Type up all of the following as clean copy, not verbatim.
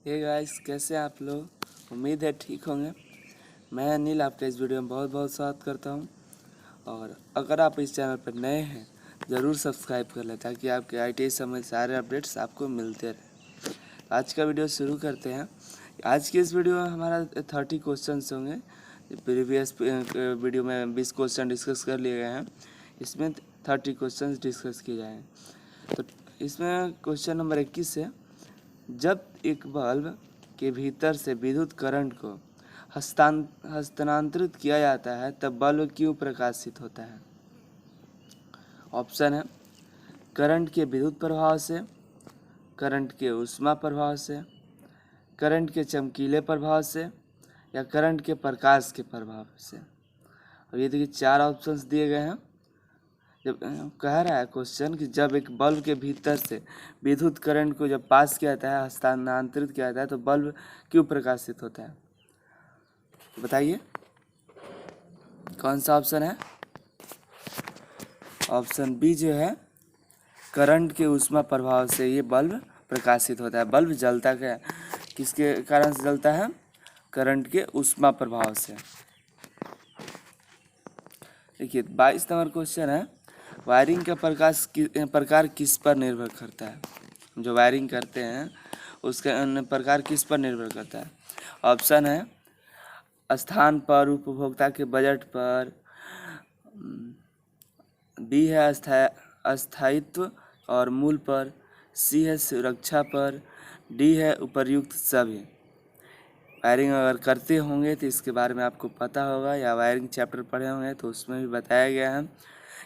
Hey guys, कैसे हैं आप लोग। उम्मीद है ठीक होंगे। मैं अनिल आपका इस वीडियो में बहुत बहुत स्वागत करता हूं। और अगर आप इस चैनल पर नए हैं ज़रूर सब्सक्राइब कर लें ताकि आपके ITI संबंधित सारे अपडेट्स आपको मिलते रहें। आज का वीडियो शुरू करते हैं। आज की इस वीडियो में हमारा 30 क्वेश्चन होंगे। प्रीवियस वीडियो में 20 क्वेश्चन डिस्कस कर लिए गए हैं, इसमें 30 क्वेश्चन डिस्कस किए जाएँ। तो इसमें क्वेश्चन नंबर 21 है, जब एक बल्ब के भीतर से विद्युत करंट को हस्तांतरित किया जाता है तब बल्ब क्यों प्रकाशित होता है। ऑप्शन है करंट के विद्युत प्रभाव से, करंट के ऊष्मा प्रभाव से, करंट के चमकीले प्रभाव से या करंट के प्रकाश के प्रभाव से। और ये देखिए 4 ऑप्शंस दिए गए हैं। जब कह रहा है क्वेश्चन कि जब एक बल्ब के भीतर से विद्युत करंट को जब पास किया जाता है, हस्तांतरित किया जाता है तो बल्ब क्यों प्रकाशित होता है। बताइए कौन सा ऑप्शन है। ऑप्शन बी जो है, करंट के ऊष्मा प्रभाव से ये बल्ब प्रकाशित होता है। बल्ब जलता क्या किसके कारण से जलता है, करंट के ऊष्मा प्रभाव से। देखिए 22 नंबर क्वेश्चन है, वायरिंग का प्रकार किस पर निर्भर करता है। जो वायरिंग करते हैं उसका प्रकार किस पर निर्भर करता है। ऑप्शन है स्थान पर, उपभोक्ता के बजट पर, बी है अस्थायित्व और मूल्य पर, सी है सुरक्षा पर, डी है उपर्युक्त सभी। वायरिंग अगर करते होंगे तो इसके बारे में आपको पता होगा, या वायरिंग चैप्टर पढ़े होंगे तो उसमें भी बताया गया है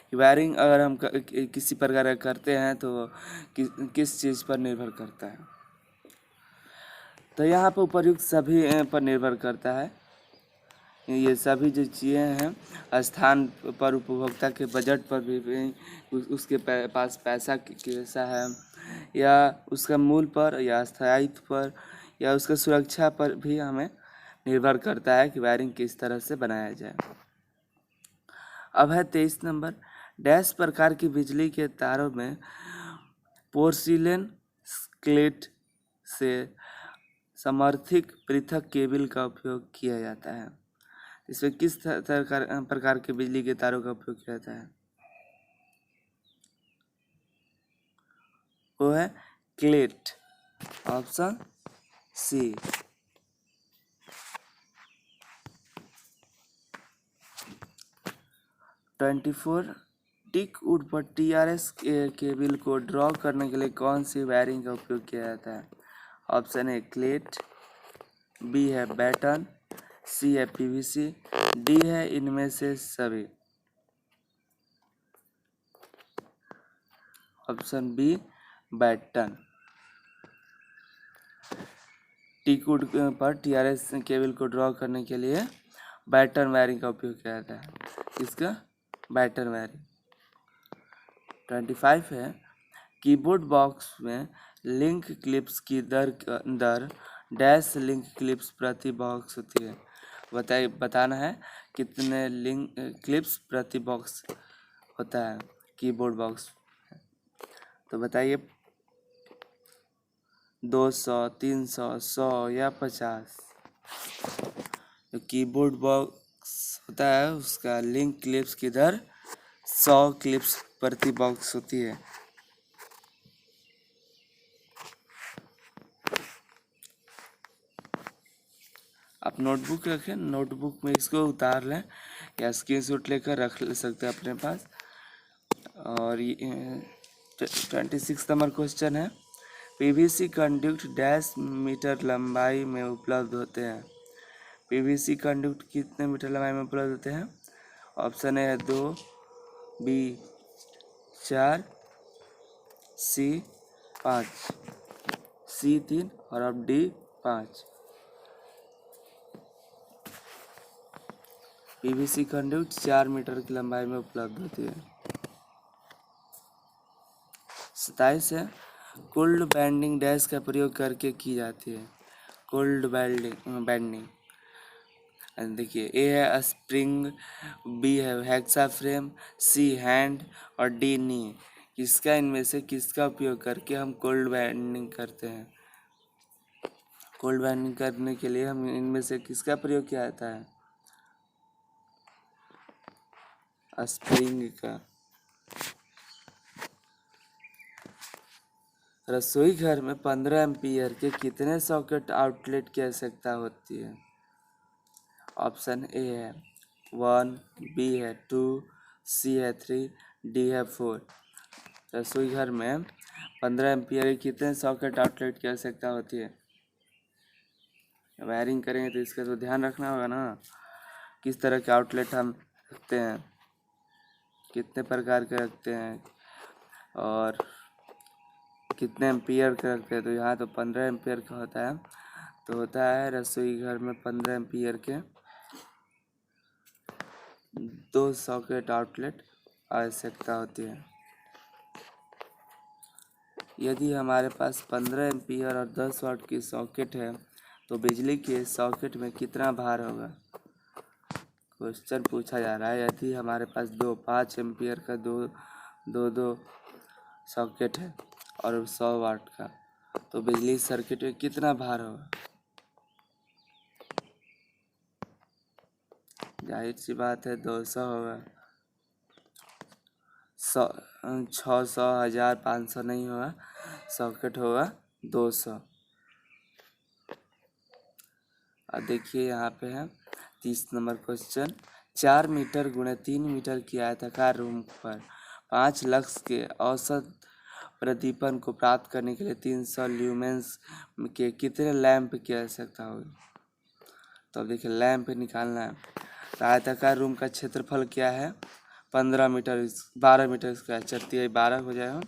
कि वायरिंग अगर हम किसी प्रकार का करते हैं तो किस चीज़ पर निर्भर करता है। तो यहाँ पर उपर्युक्त सभी पर निर्भर करता है। ये सभी जो चीज़ें हैं स्थान पर, उपभोक्ता के बजट पर भी, उसके पास पैसा कैसा है, या उसका मूल्य पर, या स्थायित्व पर, या उसका सुरक्षा पर भी हमें निर्भर करता है कि वायरिंग किस तरह से बनाया जाए। अब है 23 नंबर, डैश प्रकार की बिजली के तारों में पोर्सिलेन स्लेट से समर्थित पृथक केबल का उपयोग किया जाता है। इसमें किस प्रकार के बिजली के तारों का उपयोग किया जाता है। वो है cleat, option C. Twenty teak wood पर TRS केबल को ड्रॉ करने के लिए कौन सी वायरिंग का उपयोग किया जाता है। ऑप्शन है क्लेट, बी है बैटन, सी है PVC, डी है इनमें से सभी। Option B batten. टीकवुड पर TRS केबल को ड्रॉ करने के लिए बैटन वायरिंग का उपयोग किया जाता है। इसका बैटन वायरिंग। 25 है, कीबोर्ड बॉक्स में लिंक क्लिप्स की दर डैश लिंक क्लिप्स प्रति बॉक्स होती है। बताना है कितने लिंक क्लिप्स प्रति बॉक्स होता है कीबोर्ड बॉक्स। तो बताइए 200, 300, 100 या 50। जो कीबोर्ड बॉक्स होता है उसका लिंक क्लिप्स की दर 100 क्लिप्स प्रति बॉक्स होती है। आप नोटबुक रखें, नोटबुक में इसको उतार लें या स्क्रीनशॉट लेकर रख सकते हैं अपने पास। और 26 नंबर क्वेश्चन है, PVC कंडक्ट डैश मीटर लंबाई में उपलब्ध होते हैं। PVC कंडक्ट कितने मीटर लंबाई में उपलब्ध होते हैं। ऑप्शन है 2, बी 4, सी 5, सी 3 और अब डी 5। PVC कंडक्ट 4 मीटर की लंबाई में उपलब्ध होती है। 27 है, कोल्ड बैंडिंग डैश का प्रयोग करके की जाती है। कोल्ड बैंडिंग देखिए, ए है स्प्रिंग, बी है हेक्सा फ्रेम, सी हैंड और डी नी। किसका इनमें से किसका उपयोग करके हम कोल्ड बैंडिंग करते हैं। कोल्ड बाइंडिंग करने के लिए हम इनमें से किसका प्रयोग किया जाता है? स्प्रिंग का। रसोई घर में 15 एम्पीयर के कितने सॉकेट आउटलेट की आवश्यकता होती है? ऑप्शन ए है 1, बी है 2, सी है 3, डी है 4। रसोई घर में 15 एम्पीयर के कितने सॉकेट आउटलेट की आवश्यकता होती है? वायरिंग करेंगे तो इसका तो ध्यान रखना होगा ना, किस तरह के आउटलेट हम रखते हैं, कितने प्रकार के रखते हैं और कितने एम्पीयर का रखते हैं। तो यहाँ तो 15 एम्पीयर का होता है, तो होता है रसोई घर में 15 एम्पीयर के 2 सॉकेट आउटलेट आवश्यकता होती है। यदि हमारे पास 15 एम्पीयर और 10 वाट की सॉकेट है तो बिजली के सॉकेट में कितना भार होगा? क्वेश्चन पूछा जा रहा है, यदि हमारे पास 5 एम्पीयर का दो सॉकेट है और 100 वाट का, तो बिजली सर्किट में कितना भार होगा? जाहिर सी बात है 200 होगा। 600, 1000, 500 नहीं होगा, सॉकेट होगा 200। अब देखिए यहाँ पे है 30 नंबर क्वेश्चन। 4 मीटर गुणे 3 मीटर की आयताकार रूम पर 5 लक्स के औसत प्रदीपन को प्राप्त करने के लिए 300 ल्यूमेंस के कितने लैंप की आवश्यकता होगी? तो अब देखिए लैंप निकालना है। तो आयताकार रूम का क्षेत्रफल क्या है? 12 मीटर स्क्वायर, चलती है 12 हो जाएगा।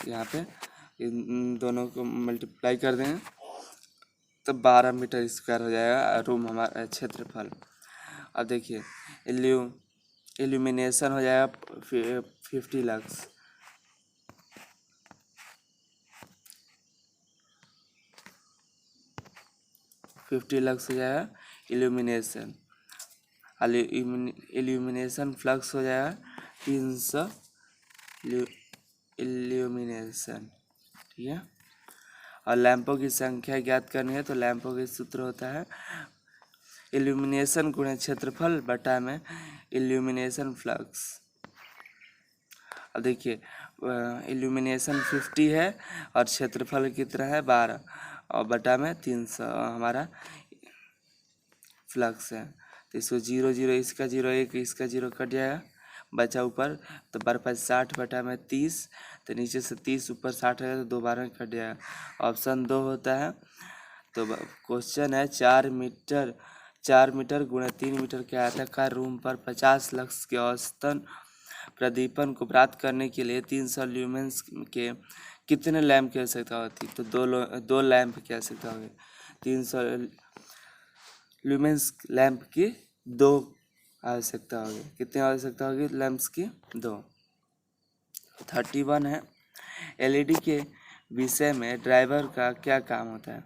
यहाँ पे इन दोनों को मल्टीप्लाई कर देंगे तो 12 मीटर स्क्वायर हो जाएगा रूम हमारा क्षेत्रफल। अब देखिए इल्यूमिनेशन हो जाएगा 50 लक्स। हो जाएगा इल्यूमिनेशन। इल्यूमिनेशन फ्लक्स हो जाएगा 300 इल्यूमिनेशन, ठीक है। और लैंपों की संख्या ज्ञात करनी है तो लैंपों के सूत्र होता है इल्यूमिनेशन गुणे क्षेत्रफल बटा में इल्यूमिनेशन फ्लक्स। अब देखिए इल्यूमिनेशन 50 है और क्षेत्रफल कितना है 12 और बटा में 300 हमारा फ्लक्स है। तो इसको 0 0, इसका 0 1, इसका 0 कट जाएगा, बचा ऊपर तो 12/60 बटा में 30, तो नीचे से 30 ऊपर 60 है तो 2 12 कट जाएगा। ऑप्शन 2 होता है। तो क्वेश्चन है 4 मीटर गुणे 3 मीटर के आयताकार रूम पर 50 लक्स के औसतन प्रदीपन को प्राप्त करने के लिए 300 ल्यूमेंस के कितने लैंप की आवश्यकता होती? तो दो लैंप की आवश्यकता होगी। 300 ल्यूमेंस लैंप की 2 आवश्यकता होगी। कितनी आवश्यकता होगी लैंप्स की? 2। 31 है एलईडी के विषय में ड्राइवर का क्या काम होता है?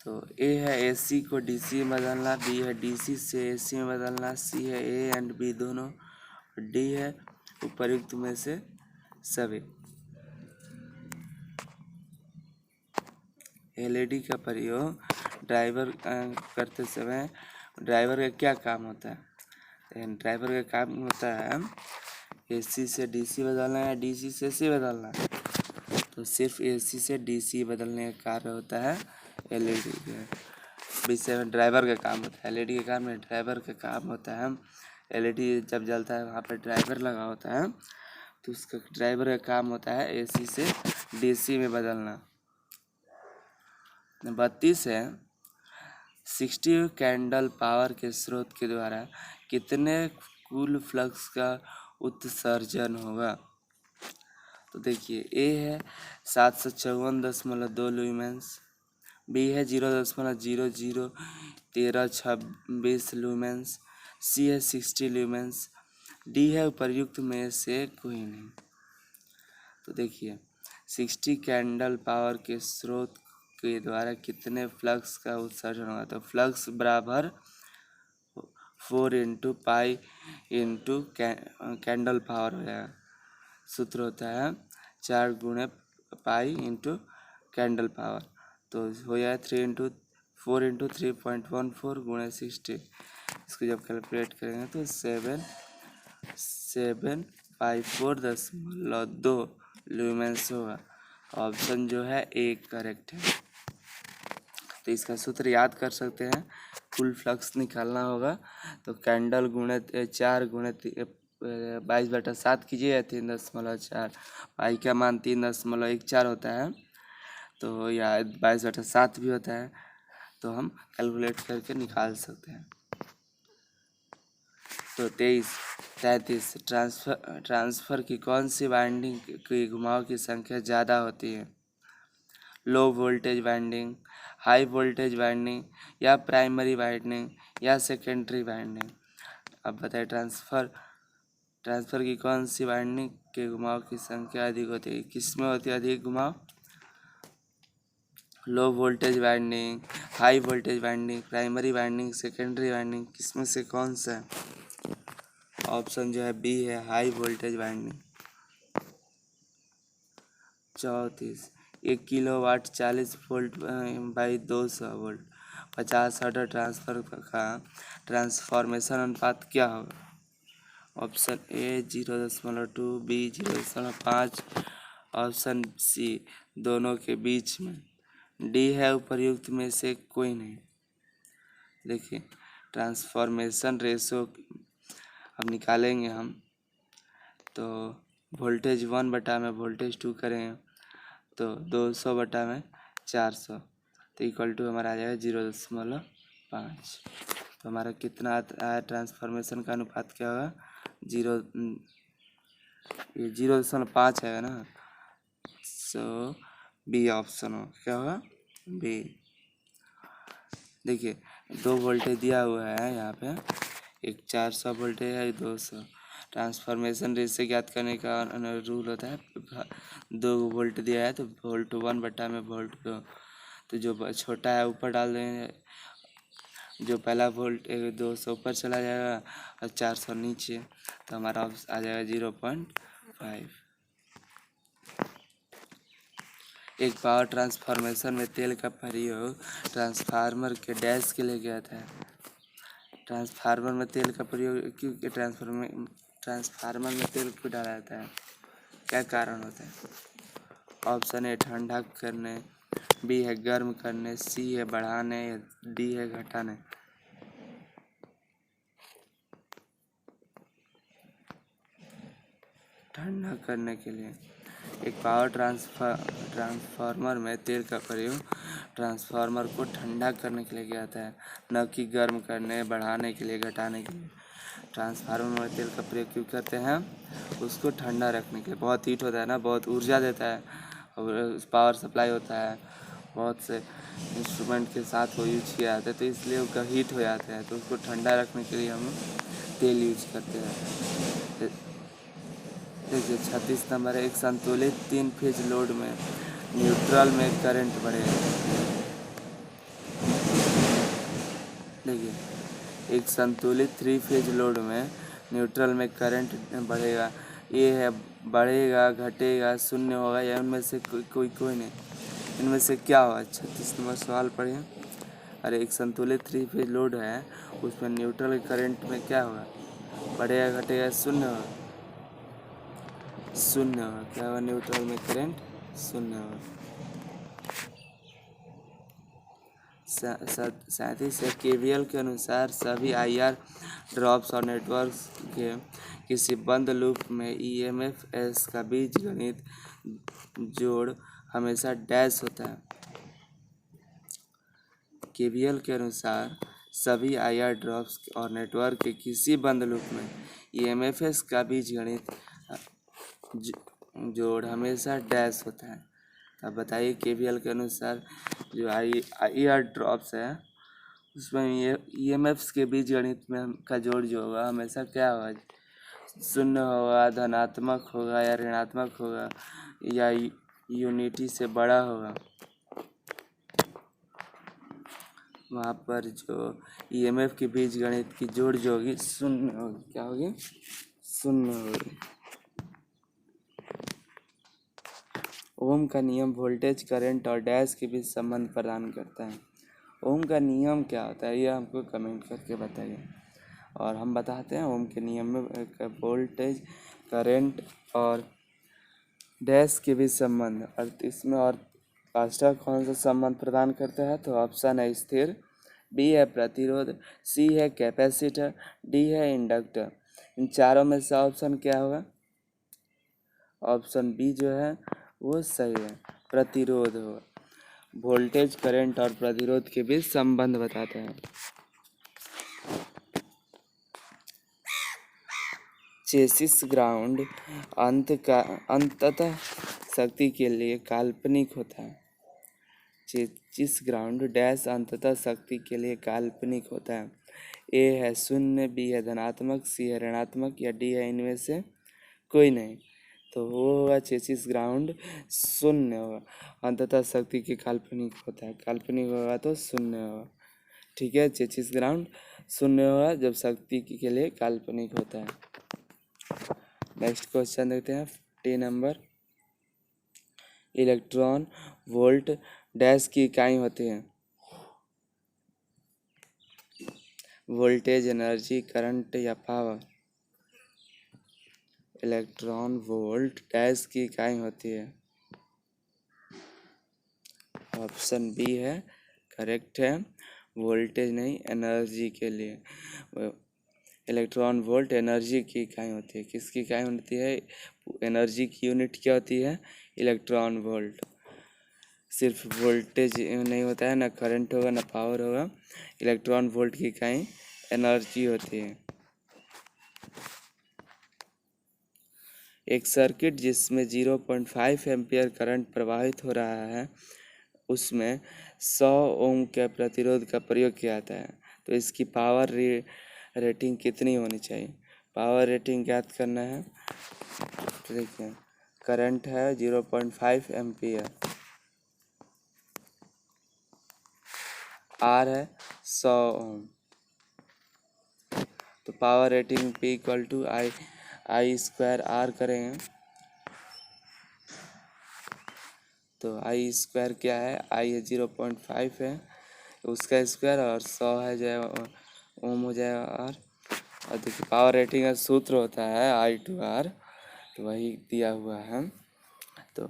तो ए है एसी को डीसी में बदलना, बी है डीसी से एसी में बदलना, सी है ए एंड बी दोनों, डी है उपर्युक्त में से सभी। एलईडी का प्रयोग ड्राइवर करते समय ड्राइवर का क्या काम होता है? ड्राइवर का काम होता है एसी से डीसी बदलना या डीसी से एसी बदलना। तो सिर्फ एसी से डीसी बदलने का कार्य होता है एलईडी के विषय में ड्राइवर का काम होता है। एलईडी के काम में ड्राइवर का काम होता है। एलईडी जब जलता है वहाँ पर ड्राइवर लगा होता है, तो उसका ड्राइवर का काम होता है एसी से डीसी में बदलना। 32 है 60 कैंडल पावर के स्रोत के द्वारा कितने कुल फ्लक्स का उत्सर्जन होगा? तो देखिए ए है 754.2 ल्यूमेंस, बी है 0.001326 ल्यूमेंस, सी है 60 ल्यूमेंस, डी है उपर्युक्त में से कोई नहीं। तो देखिए 60 कैंडल पावर के स्रोत के द्वारा कितने फ्लक्स का उत्सर्जन होगा? तो फ्लक्स बराबर 4 into pi into candle power हो जाएगा। सूत्र होता है 4 गुणे पाई इंटू कैंडल पावर। तो हो जाए 3 × 4 × 3.14 गुणे 60। इसको जब कैलकुलेट करेंगे तो 754.2 ल्यूमेंस होगा। ऑप्शन जो है ए करेक्ट है। तो इसका सूत्र याद कर सकते हैं, कुल फ्लक्स निकालना होगा तो कैंडल गुणे 4 गुणे 22/7 कीजिए 3.4। पाई का मान 3.14 होता है, तो या 22/7 भी होता है, तो हम कैलकुलेट करके निकाल सकते हैं। तो 33 ट्रांसफर की कौन सी वाइंडिंग की घुमाव की संख्या ज़्यादा होती है? Low voltage winding, high voltage winding, या प्राइमरी वाइंडिंग, या सेकेंडरी वाइंडिंग। अब बताइए ट्रांसफर की कौन सी वाइंडिंग के घुमाव की संख्या अधिक होती है? किस में होती है अधिक घुमाव? Low voltage winding, high voltage winding, primary winding, secondary winding, किसमें से कौन सा है? ऑप्शन जो है बी है, high voltage winding. 34 1 kilowatt 40 volt by 200 volt 50 hertz transfer का ट्रांसफॉर्मेशन अनुपात क्या होगा? Option A 0.2, B 0.5, option C दोनों के बीच में, डी है उपर्युक्त में से कोई नहीं। देखिए ट्रांसफॉर्मेशन रेशो अब निकालेंगे हम, तो वोल्टेज 1 बटा में वोल्टेज 2 करेंगे तो 200 बटा में 400, तो इक्वल टू हमारा आ जाएगा 0.5। तो हमारा कितना आया ट्रांसफॉर्मेशन का अनुपात क्या होगा? 0.5 आएगा ना, सो बी ऑप्शन हो, क्या होगा? बी। देखिए 2 वोल्टेज दिया हुआ है यहाँ पे, एक 400 वोल्टेज है, एक 200। ट्रांसफॉर्मेशन रेशियो ज्ञात करने का रूल होता है, 2 वोल्ट दिया है तो वोल्ट 1 बटा में वोल्ट 2, तो जो छोटा है ऊपर डाल देंगे, जो पहला वोल्ट 200 ऊपर चला जाएगा और 400 नीचे, तो हमारा आ जाएगा 0.5। एक पावर ट्रांसफॉर्मेशन में तेल का प्रयोग ट्रांसफार्मर के डैश के लिए किया जाता है। ट्रांसफार्मर में तेल का प्रयोग क्यों ट्रांसफार्मर में तेल क्यों डाला जाता है? क्या कारण होता है? ऑप्शन ए ठंडा करने, बी है गर्म करने, सी है बढ़ाने, डी है घटाने। ठंडा करने के लिए। एक पावर ट्रांसफार्मर में तेल का प्रयोग ट्रांसफार्मर को ठंडा करने के लिए किया जाता है, न कि गर्म करने, बढ़ाने के लिए, घटाने के लिए। ट्रांसफार्मर में तेल का प्रयोग क्यों करते हैं? उसको ठंडा रखने के लिए। बहुत हीट होता है ना, बहुत ऊर्जा देता है और पावर सप्लाई होता है, बहुत से इंस्ट्रूमेंट के साथ वो यूज किया जाता है, तो इसलिए वो हीट हो जाता है, तो उसको ठंडा रखने के लिए हम तेल यूज करते हैं। देखिए 36 नंबर है, एक संतुलित 3 फेज लोड में न्यूट्रल में करंट बढ़ेगा। देखिए एक संतुलित 3 फेज लोड में न्यूट्रल में करंट बढ़ेगा, ये है बढ़ेगा, घटेगा, शून्य होगा, या उनमें से कोई नहीं। इनमें से क्या होगा? 36 नंबर सवाल पढ़िए। अरे एक संतुलित 3 फेज लोड है, उसमें न्यूट्रल करंट में क्या होगा? बढ़ेगा, घटेगा, शून्य होगा। शून्य होगा। क्या होगा? न्यूट्रल में करंट शून्य होगा। 37 है, केवीएल के अनुसार सभी आईआर ड्रॉप्स और नेटवर्क्स के किसी बंद लूप में ईएमएफ एस का बीजगणित जोड़ हमेशा डैश होता है। केवीएल के अनुसार सभी आईआर ड्रॉप्स और नेटवर्क के किसी बंद लूप में ईएमएफ एस का बीजगणित जोड़ हमेशा डैश होता है। अब बताइए केवीएल के अनुसार जो आईआर ड्रॉप्स है उसमें ईएमएफ्स के बीजगणित में का जोड़ जो होगा हमेशा क्या होगा? शून्य होगा, धनात्मक होगा, या ऋणात्मक होगा, या यूनिटी से बड़ा होगा। वहाँ पर जो ईएमएफ के बीजगणित की जोड़ जो होगी शून्य होगी। क्या होगी? शून्य होगी। ओम का नियम वोल्टेज करंट और डैश के बीच संबंध प्रदान करता है। ओम का नियम क्या होता है, यह हमको कमेंट करके बताइए और हम बताते हैं। ओम के नियम में वोल्टेज करंट और डैश के बीच संबंध, और इसमें और फास्टा कौन सा संबंध प्रदान करता है, तो ऑप्शन है स्थिर, बी है प्रतिरोध, सी है कैपेसिटर, डी है इंडक्टर। इन चारों में से ऑप्शन क्या होगा, ऑप्शन बी जो है वो सही है, प्रतिरोध होगा। वोल्टेज करंट और प्रतिरोध के बीच संबंध बताते हैं। चेसिस ग्राउंड अंततः शक्ति के लिए काल्पनिक होता है। चेसिस ग्राउंड डैश अंततः शक्ति के लिए काल्पनिक होता है। ए है शून्य, बी है धनात्मक, सी है ऋणात्मक या डी है इनमें से कोई नहीं। तो वो होगा चेसिस ग्राउंड शून्य होगा, अंततः शक्ति के काल्पनिक होता है। काल्पनिक होगा तो शून्य होगा। ठीक है, चेसिस ग्राउंड शून्य होगा जब शक्ति के लिए काल्पनिक होता है। नेक्स्ट क्वेश्चन देखते हैं 50 नंबर। इलेक्ट्रॉन वोल्ट डैश की इकाई होती है। वोल्टेज, एनर्जी, करंट या पावर। इलेक्ट्रॉन वोल्ट डैश की इकाई होती है। ऑप्शन बी है करेक्ट है, वोल्टेज नहीं एनर्जी के लिए। इलेक्ट्रॉन वोल्ट एनर्जी की इकाई होती है। किसकी इकाई होती है, एनर्जी की यूनिट क्या होती है, इलेक्ट्रॉन वोल्ट। सिर्फ वोल्टेज नहीं होता है, ना करंट होगा ना पावर होगा, इलेक्ट्रॉन वोल्ट की इकाई एनर्जी होती है। एक सर्किट जिसमें 0.5 एम्पियर करंट प्रवाहित हो रहा है, उसमें 100 ओम के प्रतिरोध का प्रयोग किया जाता है, तो इसकी पावर रेटिंग कितनी होनी चाहिए। पावर रेटिंग ज्ञात करना है। तो देखिए, करंट है 0.5 एम्पियर, आर है 100 ओम, तो power rating P equal to I square R करेंगे। तो आई स्क्वायर क्या है, आई है 0.5 है उसका स्क्वायर, और 100 है जो ओम हो जाएगा आर। और देखिए पावर रेटिंग का सूत्र होता है I/R, तो वही दिया हुआ है। तो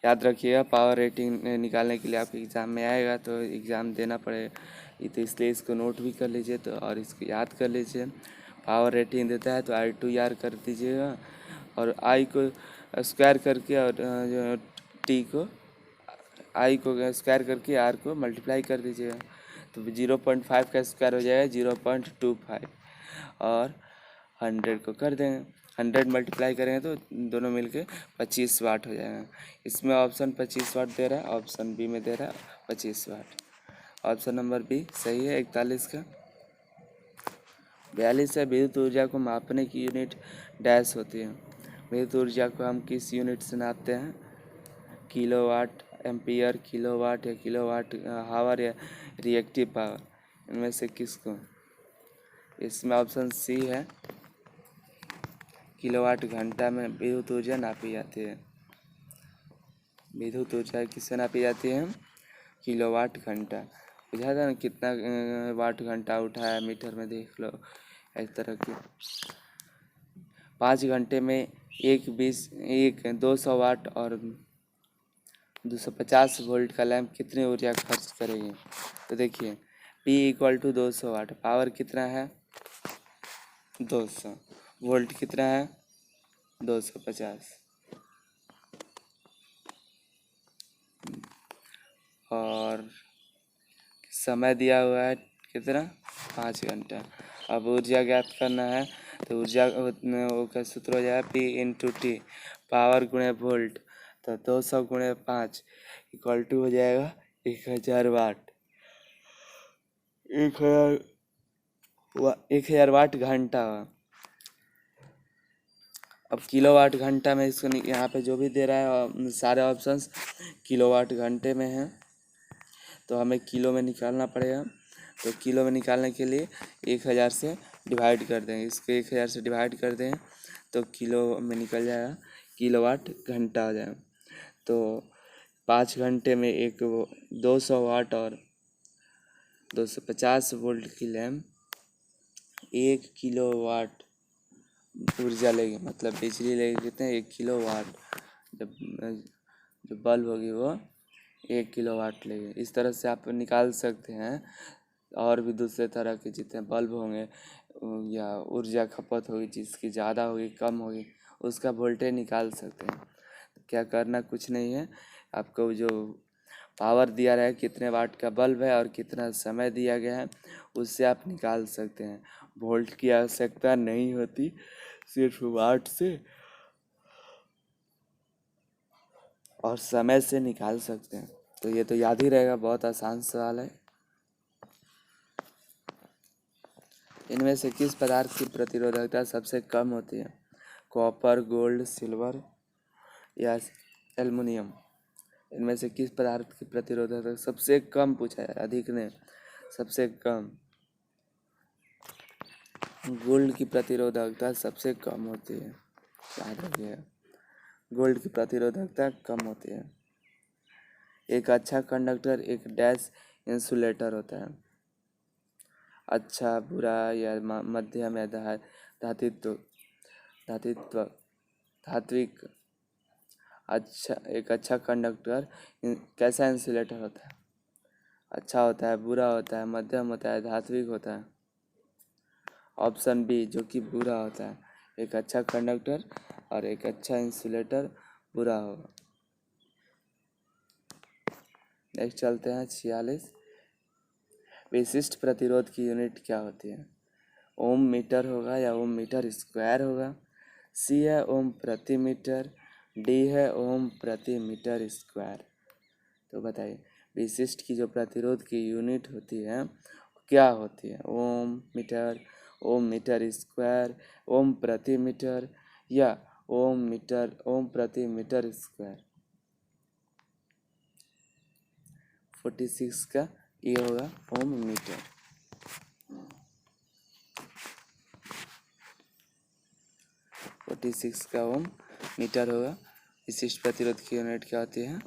याद रखिएगा, पावर रेटिंग निकालने के लिए आपके एग्ज़ाम में आएगा, तो एग्ज़ाम देना पड़ेगा, तो इसलिए इसको नोट भी कर लीजिए तो और इसको याद कर लीजिए। पावर रेटिंग देता है तो I/R कर दीजिएगा, और आई को स्क्वायर करके और जो टी को आई को स्क्वायर करके आर को मल्टीप्लाई कर दीजिएगा, तो 0.5 का स्क्वायर हो जाएगा 0.25, और 100 को कर देंगे, 100 मल्टीप्लाई करेंगे तो दोनों मिलके 25 वाट हो जाएगा। इसमें ऑप्शन 25 वाट दे रहा है, ऑप्शन बी में दे रहा है 25 वाट। ऑप्शन नंबर बी सही है 41 का। 42 है, विद्युत ऊर्जा को मापने की यूनिट डैश होती है। विद्युत ऊर्जा को हम किस यूनिट से नापते हैं, किलोवाट, एम्पियर, किलोवाट या किलोवाट हावर या रिएक्टिव पावर, इनमें से किसको। इसमें ऑप्शन सी है, किलोवाट घंटा में विद्युत ऊर्जा नापी जाती है। विद्युत ऊर्जा किससे नापी जाती है, किलोवाट घंटा। बुझा था ना कितना वाट घंटा उठा है, मीटर में देख लो, इस तरह की। 5 घंटे में 200 वाट और 250 वोल्ट का लैंप कितनी ऊर्जा खर्च करेगी। तो देखिए P equal to 200 watt, power कितना है 200, वोल्ट कितना है 250, और समय दिया हुआ है कितना 5 घंटा। अब ऊर्जा ज्ञात करना है, तो ऊर्जा का सूत्र हो जाएगा P/T, पावर गुणे वोल्ट, तो 200 गुणे 5 इक्वल टू हो जाएगा 1000 वाट। 1000 वाट घंटा। अब किलोवाट घंटा में इसको यहाँ पे जो भी दे रहा है सारे ऑप्शंस किलोवाट घंटे में हैं, तो हमें किलो में निकालना पड़ेगा। तो किलो में निकालने के लिए 1000 से डिवाइड कर देंगे, इसको 1000 से डिवाइड कर दें तो किलो में निकल जाएगा, किलोवाट घंटा आ जाएगा। तो 5 घंटे में एक 200 वाट और 250 वोल्ट की लैंप 1 किलोवाट ऊर्जा लेगी, मतलब बिजली लेगी कितने, 1 किलोवाट। जब जो बल्ब होगी वो 1 किलोवाट लेगी। इस तरह से आप निकाल सकते हैं। और भी दूसरे तरह के जितने बल्ब होंगे या ऊर्जा खपत होगी जिसकी ज़्यादा होगी कम होगी, उसका वोल्टेज निकाल सकते हैं। क्या करना, कुछ नहीं है, आपको जो पावर दिया रहा है, कितने वाट का बल्ब है और कितना समय दिया गया है, उससे आप निकाल सकते हैं। वोल्ट की आवश्यकता नहीं होती, सिर्फ वाट से और समय से निकाल सकते हैं। तो ये तो याद ही रहेगा, बहुत आसान सवाल है। इनमें से किस पदार्थ की प्रतिरोधकता सबसे कम होती है? कॉपर, गोल्ड, सिल्वर या एल्युमिनियम? इनमें से किस पदार्थ की प्रतिरोधकता सबसे कम पूछा है, अधिक ने, सबसे कम? गोल्ड की प्रतिरोधकता सबसे कम होती है, याद रखिएगा, गोल्ड की प्रतिरोधकता कम होती है। एक अच्छा कंडक्टर एक डैश इंसुलेटर होता है। अच्छा, बुरा या मध्यम या धातुत्व धातुत्व धात्विक। अच्छा, एक अच्छा कंडक्टर कैसा इंसुलेटर होता है? अच्छा होता है, बुरा होता है, मध्यम होता है, धात्विक होता है? ऑप्शन बी, जो कि बुरा होता है। एक अच्छा कंडक्टर और एक अच्छा इंसुलेटर बुरा होगा। नेक्स्ट चलते हैं 46। विशिष्ट प्रतिरोध की यूनिट क्या होती है? ओम मीटर होगा या ओम मीटर स्क्वायर होगा? सी है ओम प्रति मीटर, डी है ओम प्रति मीटर स्क्वायर। तो बताइए, विशिष्ट की जो प्रतिरोध की यूनिट होती है क्या होती है? ओम मीटर स्क्वायर, ओम प्रति मीटर या ओम प्रति मीटर स्क्वायर? 46 का ये होगा ओम मीटर। 46 का ओम मीटर होगा। विशिष्ट प्रतिरोध की यूनिट क्या होती है?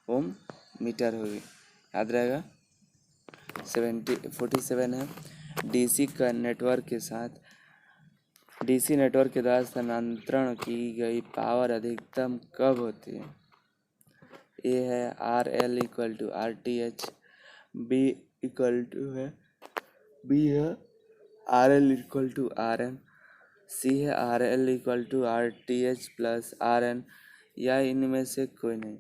ओम मीटर होगी, याद रहेगा। 47 है, डीसी का नेटवर्क के साथ डीसी नेटवर्क के द्वारा स्थानांतरण की गई पावर अधिकतम कब होती है? ए है RL equal to RTH, B है RL equal to RN, C है RL equal to RTH plus RN, या इनमें से कोई नहीं।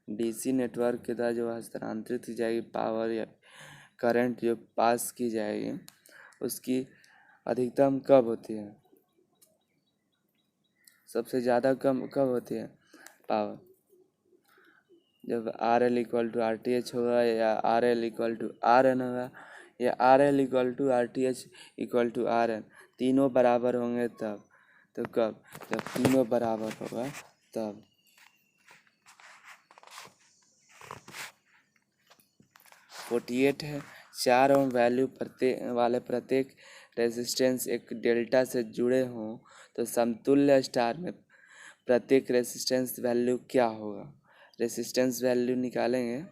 डीसी नेटवर्क के द्वारा जो हस्तांतरित की जाएगी पावर या करंट जो पास की जाएगी उसकी अधिकतम कब होती है? सबसे ज़्यादा कम कब होती है पावर? जब RL इक्वल टू RTH होगा या RL इक्वल टू RN होगा या RL equal to RTH equal to RN, तीनों बराबर होंगे तब। तो कब? जब तीनों बराबर होगा तब। 48 है, 4 ओम वैल्यू वाले प्रत्येक रेजिस्टेंस एक डेल्टा से जुड़े हों तो समतुल्य स्टार में प्रत्येक रेजिस्टेंस वैल्यू क्या होगा? रेजिस्टेंस वैल्यू निकालेंगे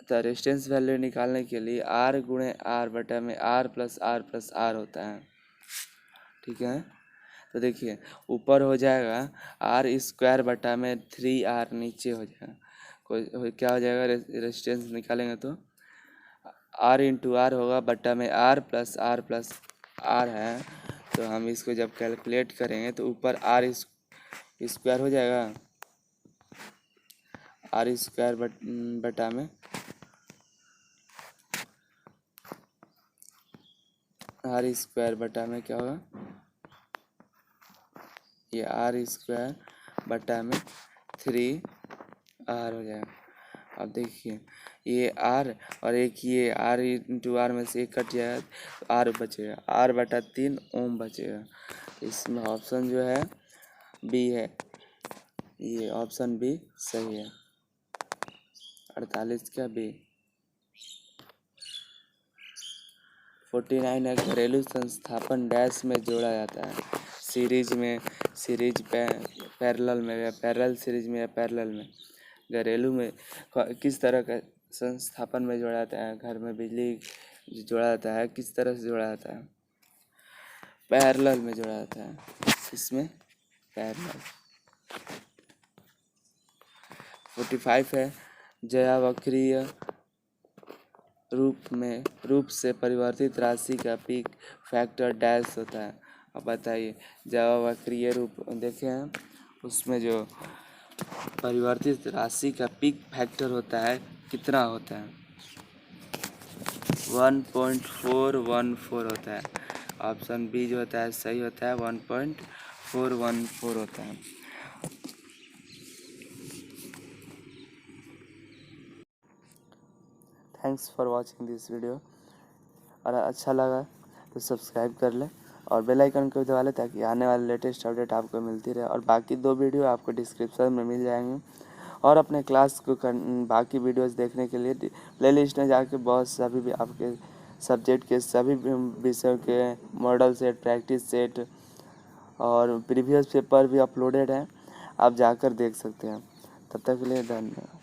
तो रेजिस्टेंस वैल्यू निकालने के लिए R गुणे R बटा में R प्लस R होता है, ठीक है। तो देखिए, ऊपर हो जाएगा R स्क्वायर बटा में 3R, नीचे हो जाएगा क्या हो जाएगा? रेजिस्टेंस निकालेंगे तो R इंटू R होगा बटा में R प्लस R है। तो हम इसको जब कैलकुलेट करेंगे तो ऊपर R स्क्वायर हो जाएगा, R स्क्वायर बटा में R स्क्वायर बटा में क्या होगा? ये R स्क्वायर बटा में 3R हो जाएगा। अब देखिए, ये R और एक ये R इंटू R में से एक कट जाएगा तो R बचेगा, R बटा 3 ओम बचेगा। इसमें ऑप्शन जो है बी है, ये ऑप्शन बी सही है, 48 का बी। 49 है, घरेलू संस्थापन डैश में जोड़ा जाता है? सीरीज में, पैरेलल में या पैरेलल सीरीज में या पैरेलल में? घरेलू में किस तरह का संस्थापन में जोड़ा जाता है, घर में बिजली जोड़ा जाता है, किस तरह से जोड़ा जाता है, पैरेलल में जोड़ा जाता है, इसमें पैरेलल। 45 है, ज्यावक्रीय रूप से परिवर्तित राशि का पीक फैक्टर डैश होता है। अब बताइए, ज्यावक्रीय रूप देखे हैं, उसमें जो परिवर्तित राशि का पीक फैक्टर होता है कितना होता है? 1.414 होता है। ऑप्शन बी जो होता है सही होता है, 1.414 होता है। Thanks for watching this video. और अच्छा लगा तो सब्सक्राइब कर ले और बेल आइकन को दबा ले ताकि आने वाले लेटेस्ट अपडेट आपको मिलती रहे। और बाकी 2 वीडियो आपको डिस्क्रिप्शन में मिल जाएंगे। और अपने क्लास को बाकी वीडियोस देखने के लिए प्लेलिस्ट में जाके बहुत सभी भी आपके सब्जेक्ट के सभी विषयों के मॉडल सेट, प्रैक्टिस सेट और प्रीवियस पेपर भी अपलोडेड हैं, आप जाकर देख सकते हैं। तब तक के लिए धन्यवाद।